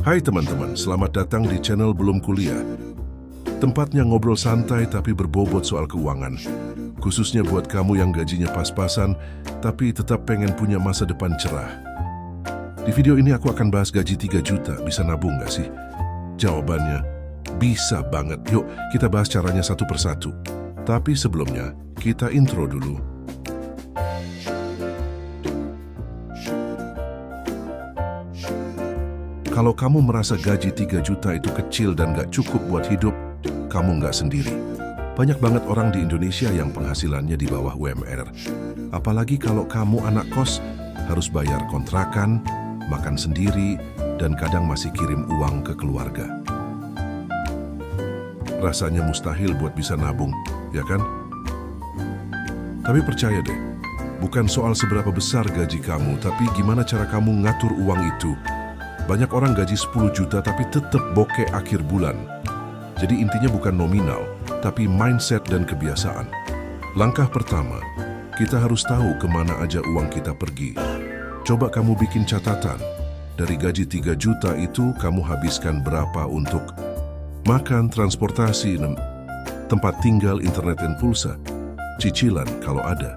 Hai teman-teman, selamat datang di channel Belum Kuliah. Tempatnya ngobrol santai tapi berbobot soal keuangan. Khususnya buat kamu yang gajinya pas-pasan, tapi tetap pengen punya masa depan cerah. Di video ini aku akan bahas gaji 3 juta, bisa nabung gak sih? Jawabannya, bisa banget. Yuk, kita bahas caranya satu persatu. Tapi sebelumnya, kita intro dulu. Kalau kamu merasa gaji 3 juta itu kecil dan gak cukup buat hidup, kamu gak sendiri. Banyak banget orang di Indonesia yang penghasilannya di bawah UMR. Apalagi kalau kamu anak kos, harus bayar kontrakan, makan sendiri, dan kadang masih kirim uang ke keluarga. Rasanya mustahil buat bisa nabung, ya kan? Tapi percaya deh, bukan soal seberapa besar gaji kamu, tapi gimana cara kamu ngatur uang itu. Banyak orang gaji 10 juta tapi tetap bokeh akhir bulan. Jadi intinya bukan nominal, tapi mindset dan kebiasaan. Langkah pertama, kita harus tahu kemana aja uang kita pergi. Coba kamu bikin catatan. Dari gaji 3 juta itu kamu habiskan berapa untuk makan, transportasi, tempat tinggal, internet dan pulsa, cicilan kalau ada,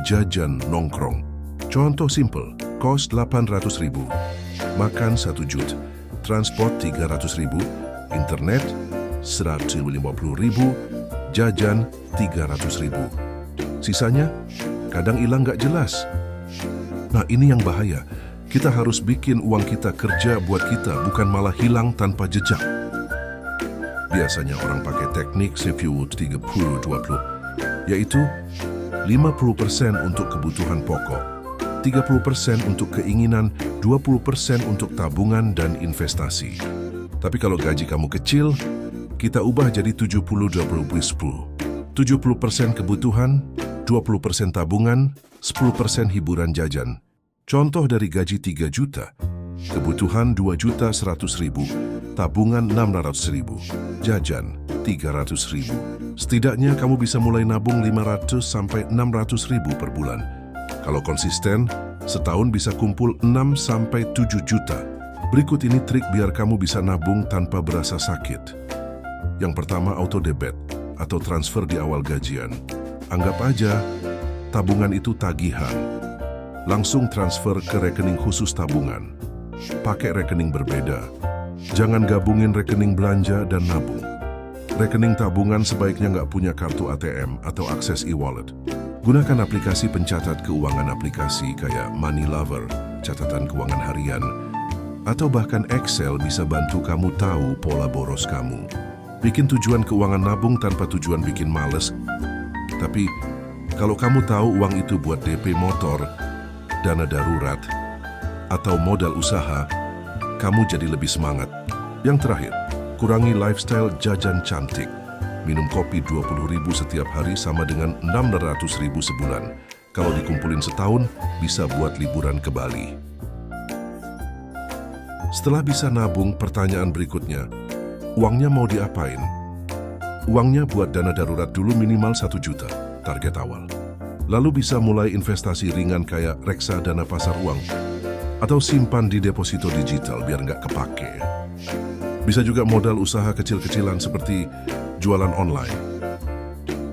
jajan, nongkrong. Contoh simple, kos 800.000. Makan 1 juta, transport 300.000, internet 150.000, jajan 300.000. Sisanya kadang hilang gak jelas. Nah ini yang bahaya, kita harus bikin uang kita kerja buat kita, bukan malah hilang tanpa jejak. Biasanya orang pakai teknik CVU 30-20, yaitu 50% untuk kebutuhan pokok, 30% untuk keinginan, 20% untuk tabungan dan investasi. Tapi kalau gaji kamu kecil, kita ubah jadi 70-20-10. 70% kebutuhan, 20% tabungan, 10% hiburan jajan. Contoh dari gaji 3 juta, kebutuhan 2.100.000, tabungan 600.000, jajan 300.000. Setidaknya kamu bisa mulai nabung 500 sampai 600.000 per bulan. Kalau konsisten, setahun bisa kumpul 6 sampai 7 juta. Berikut ini trik biar kamu bisa nabung tanpa berasa sakit. Yang pertama, auto debit atau transfer di awal gajian. Anggap aja tabungan itu tagihan. Langsung transfer ke rekening khusus tabungan. Pakai rekening berbeda. Jangan gabungin rekening belanja dan nabung. Rekening tabungan sebaiknya nggak punya kartu ATM atau akses e-wallet. Gunakan aplikasi pencatat keuangan aplikasi kayak Money Lover, catatan keuangan harian, atau bahkan Excel bisa bantu kamu tahu pola boros kamu. Bikin tujuan keuangan nabung tanpa tujuan bikin males. Tapi kalau kamu tahu uang itu buat DP motor, dana darurat, atau modal usaha, kamu jadi lebih semangat. Yang terakhir, kurangi lifestyle jajan cantik. Minum kopi 20.000 setiap hari sama dengan 600.000 sebulan. Kalau dikumpulin setahun, bisa buat liburan ke Bali. Setelah bisa nabung, pertanyaan berikutnya, uangnya mau diapain? Uangnya buat dana darurat dulu minimal 1 juta, target awal. Lalu bisa mulai investasi ringan kayak reksadana pasar uang, atau simpan di deposito digital biar nggak kepake. Bisa juga modal usaha kecil-kecilan seperti jualan online.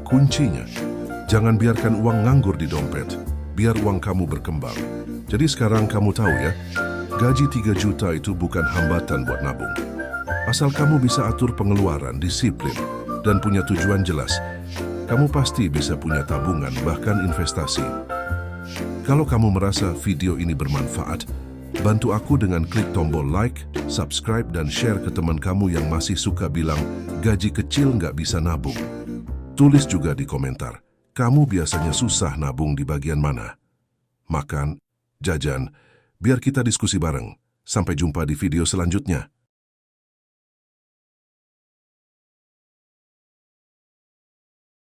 Kuncinya, jangan biarkan uang nganggur di dompet, biar uang kamu berkembang. Jadi sekarang kamu tahu ya, gaji 3 juta itu bukan hambatan buat nabung. Asal kamu bisa atur pengeluaran, disiplin, dan punya tujuan jelas, kamu pasti bisa punya tabungan, bahkan investasi. Kalau kamu merasa video ini bermanfaat, bantu aku dengan klik tombol like, subscribe, dan share ke teman kamu yang masih suka bilang gaji kecil nggak bisa nabung. Tulis juga di komentar, kamu biasanya susah nabung di bagian mana? Makan, jajan, biar kita diskusi bareng. Sampai jumpa di video selanjutnya.